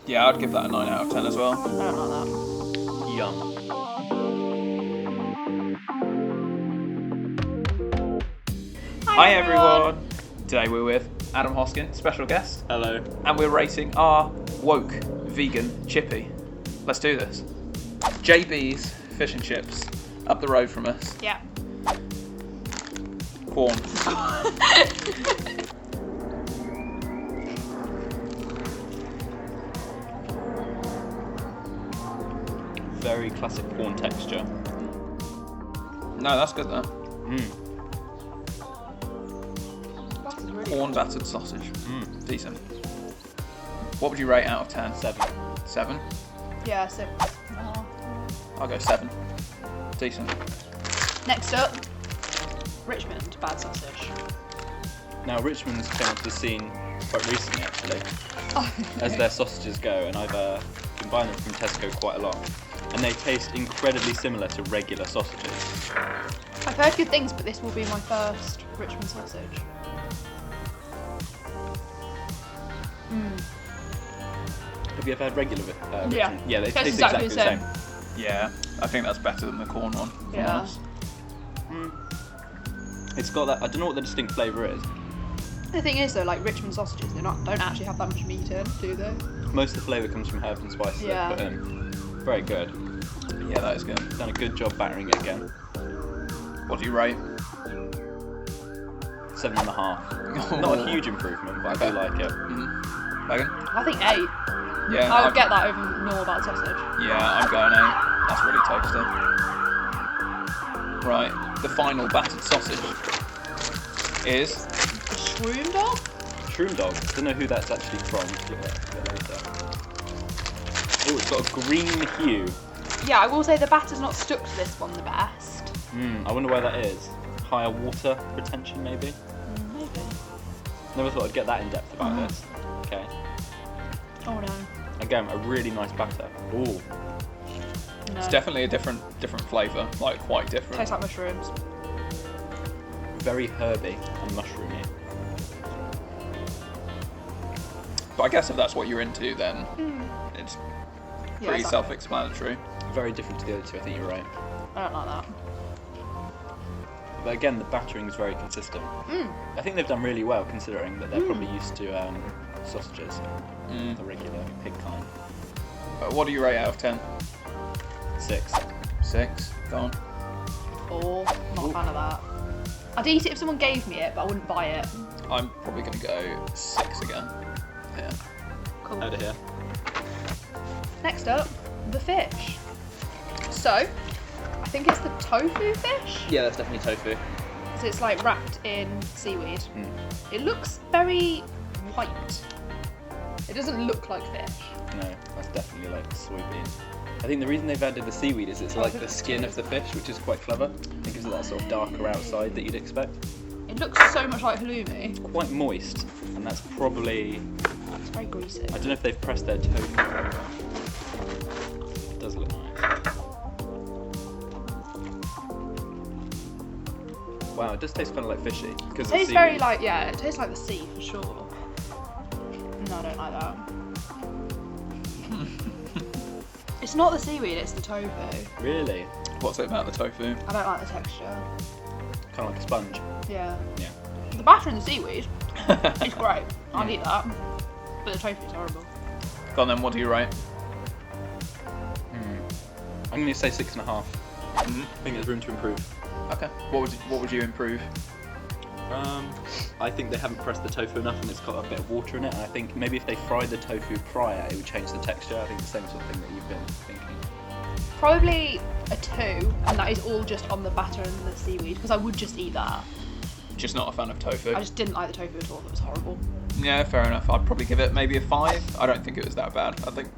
Yeah, I'd give that a 9 out of 10 as well. I don't like that. Yum. Hi everyone! Today we're with Adam Hoskin, special guest. Hello. And we're rating our woke vegan chippy. Let's do this. JB's Fish and Chips, up the road from us. Yeah. Corn. Very classic corn texture. No, that's good though. That's really Corn battered sausage. Decent. What would you rate out of 10? 7. 7? Yeah, so. I'll go 7. Decent. Next up, Richmond bad sausage. Now Richmond's came onto the scene quite recently actually, as their sausages go, and I've been buying them from Tesco quite a lot. And they taste incredibly similar to regular sausages. I've heard good things, but this will be my first Richmond sausage. Have you ever had regular Richmond? Yeah. Yeah, they Tastes taste exactly the same. Yeah, I think that's better than the corn one. if I'm Yeah. honest. It's got that, I don't know what the distinct flavour is. The thing is though, like Richmond sausages, don't actually have that much meat in, do they? Most of the flavour comes from herbs and spices Yeah. they put in. Very good. Yeah, that is good. Done a good job battering it again. What do you rate? 7.5. Not a huge improvement, but I do like it. Megan? I think 8. Yeah, I would get that over normal bad sausage. Yeah, I'm going 8. That's really tasty. Right, the final battered sausage is... The Shroom dog? Shroom dog. Don't know who that's actually from. Look at that a bit later. Oh, it's got a green hue. Yeah, I will say the batter's not stuck to this one the best. I wonder where that is. Higher water retention, maybe? Maybe. Never thought I'd get that in depth about this. Okay. Oh no. Again, a really nice batter. Ooh. No. It's definitely a different flavour, like quite different. Tastes like mushrooms. Very herby and mushroomy. But I guess if that's what you're into, then it's Yeah, pretty it's like- self-explanatory. Very different to the other two, I think you're right. I don't like that. But again, the battering is very consistent. I think they've done really well considering that they're probably used to sausages, the regular pig kind. What do you rate out of 10? 6. 6. Go on. 4. Not a fan of that. I'd eat it if someone gave me it, but I wouldn't buy it. I'm probably going to go 6 again. Yeah. Cool. Out of here. Next up, the fish. So, I think it's the tofu fish. Yeah, that's definitely tofu. So it's like wrapped in seaweed. It looks very white. It doesn't look like fish. No, that's definitely like soybean. I think the reason they've added the seaweed is it's like the skin of the fish, which is quite clever. It gives it that sort of darker outside that you'd expect. It looks so much like halloumi. Quite moist, and that's probably... It's very greasy. I don't know if they've pressed their tofu. It does look nice. Wow, it does taste kind of like fishy. It tastes very like, yeah, it tastes like the sea for sure. No, I don't like that. It's not the seaweed, it's the tofu. Really? What's it about the tofu? I don't like the texture. Kind of like a sponge. Yeah. Yeah. The batter and the seaweed is great. I'd eat that. But the tofu is horrible. Go on then, what do you rate? I'm going to say 6.5. I think there's room to improve. Okay. What would you improve? I think they haven't pressed the tofu enough and it's got a bit of water in it, and I think maybe if they fried the tofu prior it would change the texture. I think the same sort of thing that you've been thinking. Probably a 2, and that is all just on the batter and the seaweed, because I would just eat that. Just not a fan of tofu. I just didn't like the tofu at all, it was horrible. Yeah, fair enough. I'd probably give it maybe a 5. I don't think it was that bad. I think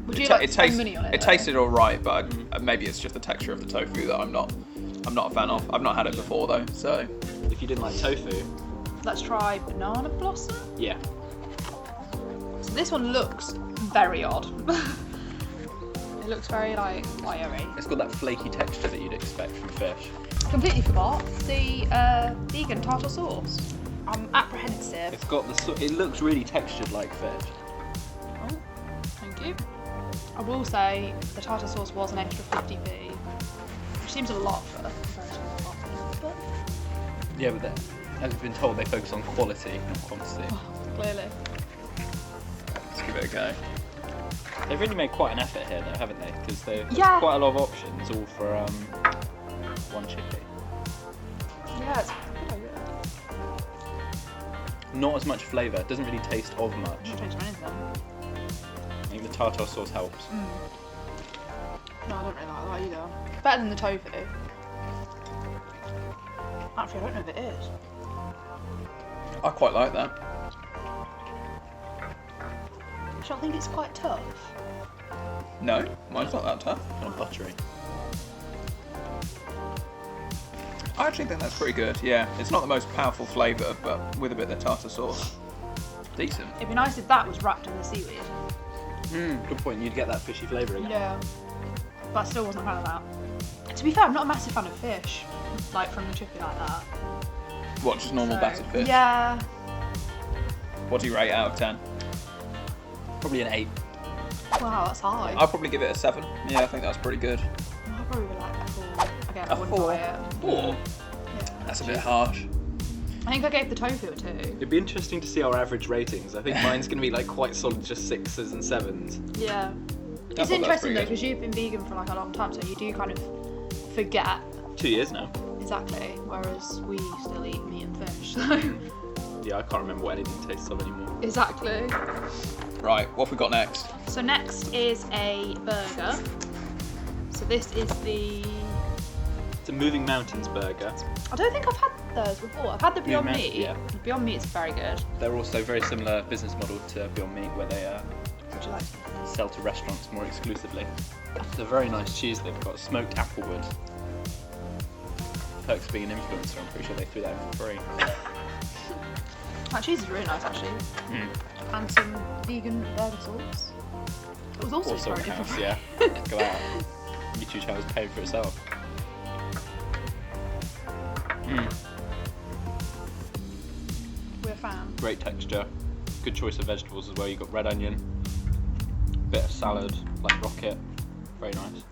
Would you like spend money on it? It tasted alright, but maybe it's just the texture of the tofu that I'm not a fan of. I've not had it before though, so... If you didn't like tofu... Let's try banana blossom. Yeah. So this one looks very odd. It looks very like wiry. It's got that flaky texture that you'd expect from fish. Completely forgot the vegan tartar sauce. I'm apprehensive. It's got the... It looks really textured like fish. Oh. cheap. I will say the tartar sauce was an extra 50p, which seems a lot for a very small apartment, but Yeah, but as we've been told, they focus on quality, not quantity. clearly. Let's give it a go. They've really made quite an effort here, though, haven't they? Because there's Yeah. quite a lot of options, all for one chippy. Yeah, it's a good idea. Not as much flavour. Doesn't really taste of I much. don't taste anything. I think the tartar sauce helps. No, I don't really like that either. Better than the tofu. Actually, I don't know if it is. I quite like that. I don't think it's quite tough. No, mine's not that tough. Kind of buttery. I actually think that's pretty good. Yeah, it's not the most powerful flavour, but with a bit of tartar sauce, decent. It'd be nice if that was wrapped in the seaweed. Good point. You'd get that fishy flavour again. Yeah. But I still wasn't a fan of that. To be fair, I'm not a massive fan of fish, like from the chippy like that. What, just normal So, battered fish? Yeah. What do you rate out of 10? Probably an 8. Wow, that's high. I'll probably give it a 7. Yeah, I think that's pretty good. I'd probably be like a 4. Again, I A wouldn't 4? buy it. 4? Yeah. That's a bit harsh. I think I gave the tofu a 2. It'd be interesting to see our average ratings. I think mine's going to be like quite solid, just 6s and 7s. Yeah. I It's thought that's interesting pretty though, good. because you've been vegan for like a long time, so you do kind of forget 2 years now. exactly, whereas we still eat meat and fish. So. Yeah, I can't remember what anything tastes of anymore. Exactly. Right, what have we got next? So next is a burger. So this is the... It's a Moving Mountains burger. I don't think I've had those before. I've had the Beyond Mountain, Meat. yeah. The Beyond Meat is very good. They're also very similar business model to Beyond Meat, where they Would you like to? sell to restaurants more exclusively. It's a very nice cheese they've got, smoked applewood. Perks of being an influencer, I'm pretty sure they threw that in for free. That cheese is really nice actually. And some vegan burger sauce. It was also Also very in good. house, yeah. Go out. YouTube channel's paying for itself. We're a fan. Great texture. Good choice of vegetables as well. You've got red onion, bit of salad, like rocket. Very nice.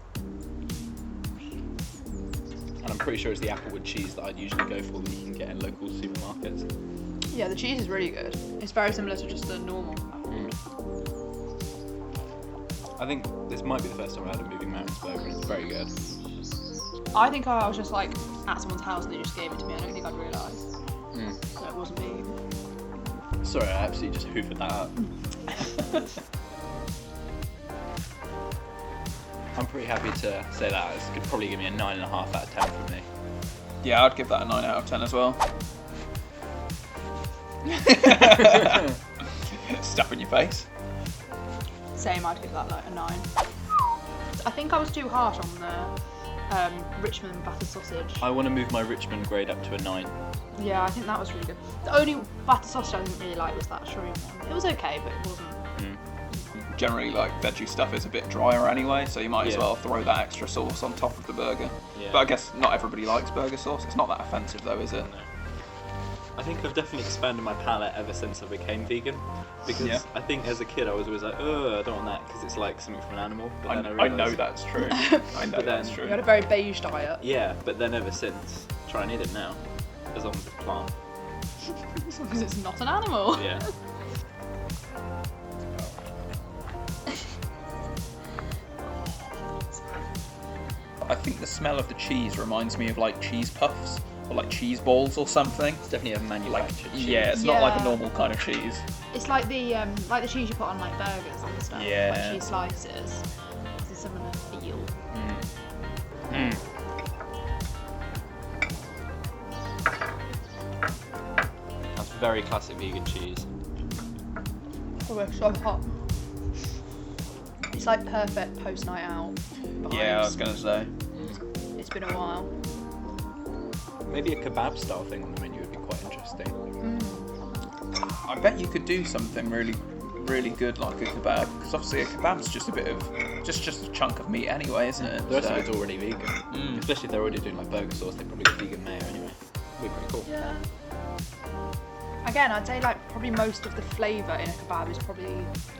And I'm pretty sure it's the applewood cheese that I'd usually go for that you can get in local supermarkets. Yeah, the cheese is really good. It's very similar to just the normal. I think this might be the first time I had a Moving Mountains burger and it's very good. I think I was just like at someone's house and they just gave it to me. I don't think I'd realise that it wasn't me. Sorry, I absolutely just hoovered that up. I'm pretty happy to say that. This could probably give me a 9.5 out of 10 from me. Yeah, I'd give that a 9 out of 10 as well. Stuff in your face. Same, I'd give that like a 9. I think I was too harsh on the Richmond battered sausage. I want to move my Richmond grade up to a 9. Yeah, I think that was really good. The only battered sausage I didn't really like was that Shroom one. It was okay, but it wasn't. Generally, like, veggie stuff is a bit drier anyway, so you might as Yeah. well throw that extra sauce on top of the burger. Yeah. But I guess not everybody likes burger sauce. It's not that offensive though, is it? No. I think I've definitely expanded my palate ever since I became vegan. Because Yeah. I think as a kid I was always like, oh, I don't want that because it's like something from an animal. But then I I know realised, that's true. I know But that's then- true. We had a very beige diet. Yeah, but then ever since, try and eat it now. As long as it's plant. Because it's not an animal. Yeah. I think the smell of the cheese reminds me of like cheese puffs or like cheese balls or something. It's definitely a manufactured cheese. Yeah, it's not like a Yeah. normal kind of cheese. It's like the cheese you put on like burgers and stuff. Yeah. Like cheese slices. This is similar feel. That's very classic vegan cheese. Oh, we're so hot. It's like perfect post night out. Yeah, I was vibes. gonna say. It's been a while. Maybe a kebab style thing on the menu would be quite interesting. I bet you could do something really, really good like a kebab, because obviously a kebab's just a bit of, just a chunk of meat anyway, isn't it? The rest So- of it's already vegan. Especially if they're already doing like burger sauce, they probably got vegan mayo anyway. Would be pretty cool. Yeah. Again, I'd say like probably most of the flavour in a kebab is probably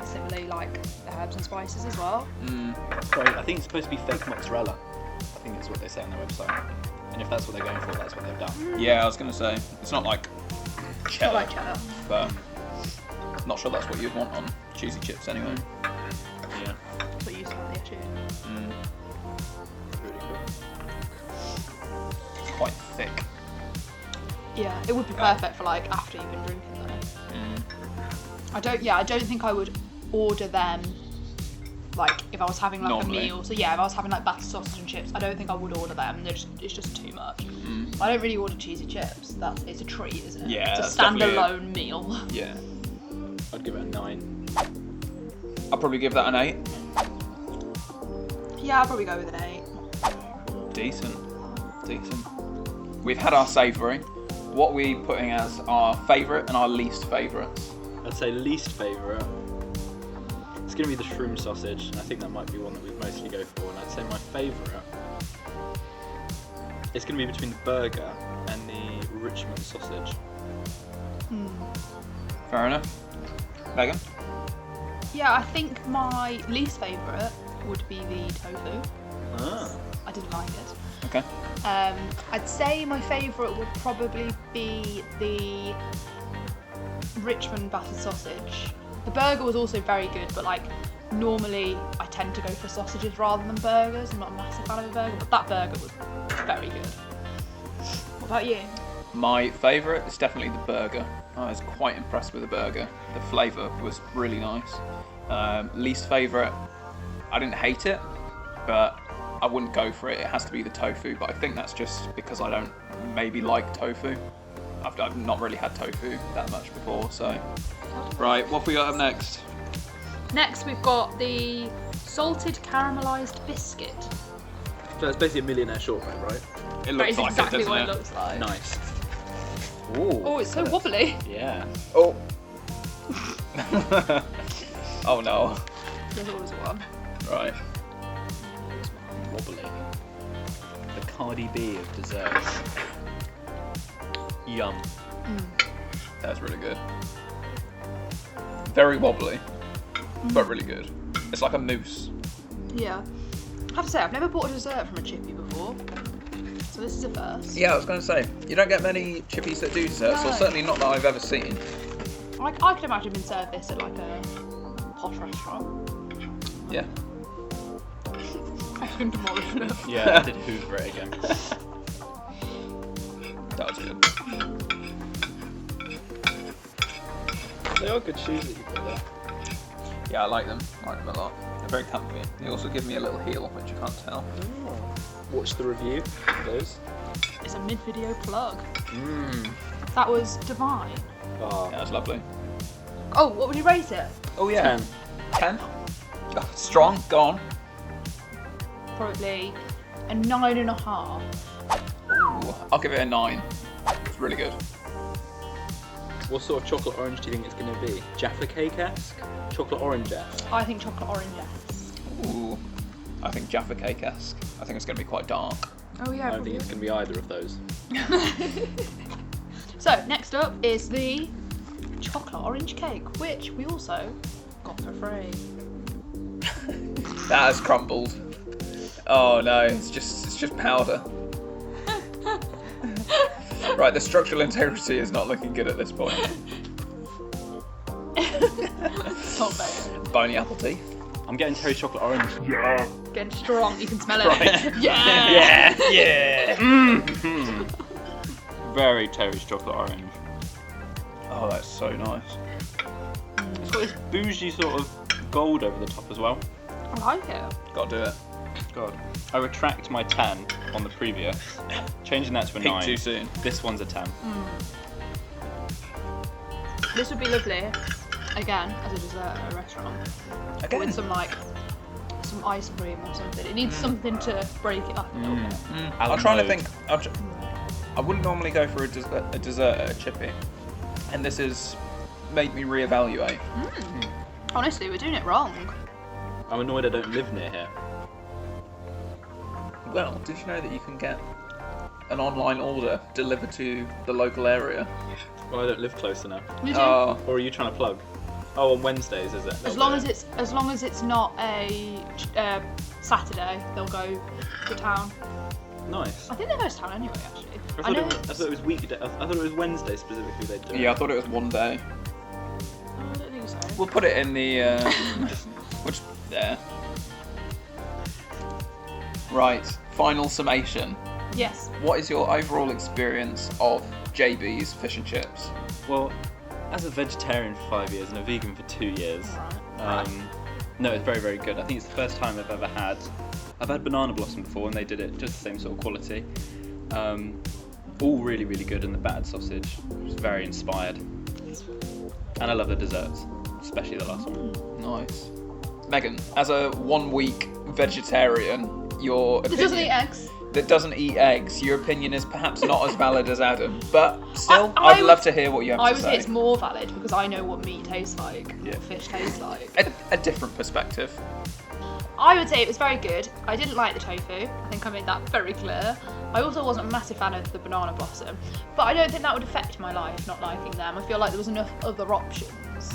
similarly like the herbs and spices as well. Sorry, I think it's supposed to be fake mozzarella. I think it's what they say on their website. And if that's what they're going for, that's what they've done. Yeah, I was going to say, it's not like Not cheddar, like cheddar. but not sure that's what you'd want on cheesy chips anyway. Yeah. That's what you said, yeah, too. Really good. It's quite thick. Yeah, it would be perfect for like after you've been drinking though. I don't think I would order them like if I was having like Normally. a meal. So yeah, if I was having like battered sausage and chips, I don't think I would order them. It's just too much. I don't really order cheesy chips. It's a treat, isn't it? Yeah, it's a that's definitely standalone meal. Yeah. I'd give it a 9. I'll probably give that an 8. Yeah, I'll probably go with an 8. Decent. We've had our savoury. What are we putting as our favourite and our least favourites? I'd say least favourite. It's going to be the shroom sausage, and I think that might be one that we'd mostly go for. And I'd say my favourite. It's going to be between the burger and the Richmond sausage. Fair enough. Megan? Yeah, I think my least favourite would be the tofu. I didn't like it. Okay. I'd say my favourite would probably be the Richmond battered sausage. The burger was also very good, but like normally I tend to go for sausages rather than burgers. I'm not a massive fan of a burger, but that burger was very good. What about you? My favourite is definitely the burger. I was quite impressed with the burger. The flavour was really nice. Least favourite, I didn't hate it, but I wouldn't go for it. It has to be the tofu, but I think that's just because I don't maybe like tofu. I've not really had tofu that much before, so. Right, what have we got up next? Next we've got the salted caramelised biscuit. So it's basically a millionaire shortbread, right? It That looks is like exactly it, doesn't what it? it looks like. Nice. Ooh. Oh, it's so wobbly. Yeah. Oh. Oh no. There's always one. Right. Wobbly. The Cardi B of desserts. Yum. That's really good. Very wobbly, but really good. It's like a mousse. Yeah. I have to say, I've never bought a dessert from a chippy before. So this is a first. Yeah, I was going to say, you don't get many chippies that do desserts, or No. certainly not that I've ever seen. I could imagine being served this at like a posh restaurant. Yeah. I can demolish it. Yeah, I did Hoover it again. That was good. They are good shoes that you put there. Yeah, I like them. I like them a lot. They're very comfy. They also give me a little heel, which you can't tell. Watch the review of those. It's a mid-video plug. Mmm. That was divine. Oh, Yeah, that's lovely. Oh, what would you rate it? Oh yeah. 10. 10? Oh, strong, gone. Probably a 9.5. Ooh, I'll give it a 9. It's really good. What sort of chocolate orange do you think it's going to be? Jaffa cake-esque? Chocolate orange-esque? I think chocolate orange. Ooh. I think Jaffa cake-esque. I think it's going to be quite dark. Oh yeah. I don't think it's going to be either of those. So next up is the chocolate orange cake, which we also got for free. That has crumbled. Oh no, it's just powder. Right, the structural integrity is not looking good at this point. It's not bad. Bony apple teeth. I'm getting Terry chocolate orange. Getting strong, you can smell it. Right. Yeah. Yeah. Very Terry's chocolate orange. Oh, that's so nice. It's got this bougie sort of gold over the top as well. I like it. Gotta do it. God. I retract my 10 on the previous, changing that to a Peak 9. too soon. This one's a 10. This would be lovely, again, as a dessert at a restaurant. Again. With some some ice cream or something. It needs something to break it up a little bit. I'm trying to think. I wouldn't normally go for a dessert at a chippy, and this has made me reevaluate. Honestly, we're doing it wrong. I'm annoyed I don't live near here. Well, did you know that you can get an online order delivered to the local area. Well, I don't live close enough. You do? Oh, Or are you trying to plug? Oh, on Wednesdays, is it? As long as it's not a Saturday, they'll go to town. Nice. I think they go to town anyway, actually. I thought it was weekday. I thought it was Wednesday specifically they do it. yeah, I thought it was one day. I don't think so. We'll put it in the which there. Right, final summation. Yes. What is your overall experience of JB's fish and chips? Well, as a vegetarian for 5 years and a vegan for 2 years, Right. no, it's very, very good. I think it's the first time I've ever had. I've had Banana Blossom before, and they did it just the same sort of quality. All really, really good, and the battered sausage was very inspired. And I love the desserts, especially the last one. Nice. Megan, as a 1 week vegetarian, your It opinion doesn't eat eggs. that doesn't eat eggs, your opinion is perhaps not as valid as Adam, but still, I I'd love would- to hear what you have I to would say. say it's more valid because I know what meat tastes like, Yeah. what fish tastes like. A different perspective. I would say it was very good. I didn't like the tofu. I think I made that very clear. I also wasn't a massive fan of the banana blossom, but I don't think that would affect my life not liking them. I feel like there was enough other options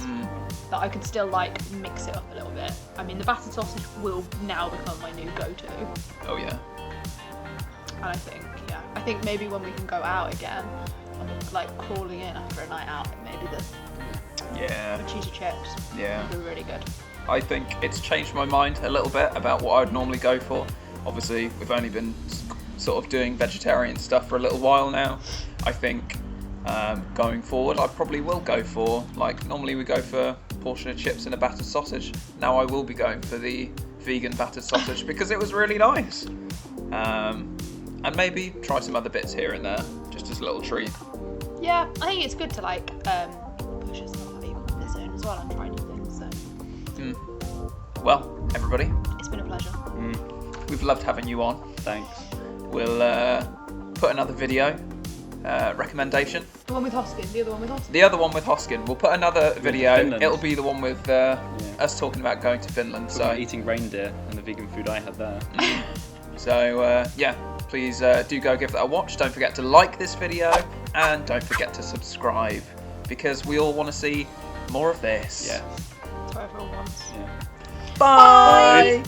that I could still like mix it up a little bit. I mean, the battered sausage will now become my new go-to, Oh yeah. and I think maybe when we can go out again, I'm like crawling in after a night out, maybe the Yeah. cheesy chips Yeah. would be really good. I think it's changed my mind a little bit about what I'd normally go for. Obviously, we've only been sort of doing vegetarian stuff for a little while now. I think going forward, I probably will go for, like, normally we go for a portion of chips and a battered sausage. Now I will be going for the vegan battered sausage because it was really nice. And maybe try some other bits here and there, just as a little treat. Yeah, I think it's good to like push yourself out of your comfort zone as well and try new things. So Well, everybody, it's been a pleasure. we've loved having you on. Thanks. We'll put another video recommendation. The one with Hoskin, the other one with Hoskin. The other one with Hoskin. We'll put another video. Finland. It'll be the one with us talking about going to Finland. So So, eating reindeer and the vegan food I had there. yeah, please do go give that a watch. Don't forget to like this video and don't forget to subscribe because we all want to see more of this. Yeah. That's what everyone wants. Yeah. Bye.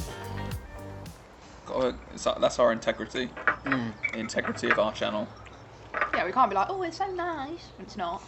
That's our integrity. The integrity of our channel. Yeah, we can't be like, oh, it's so nice. It's not.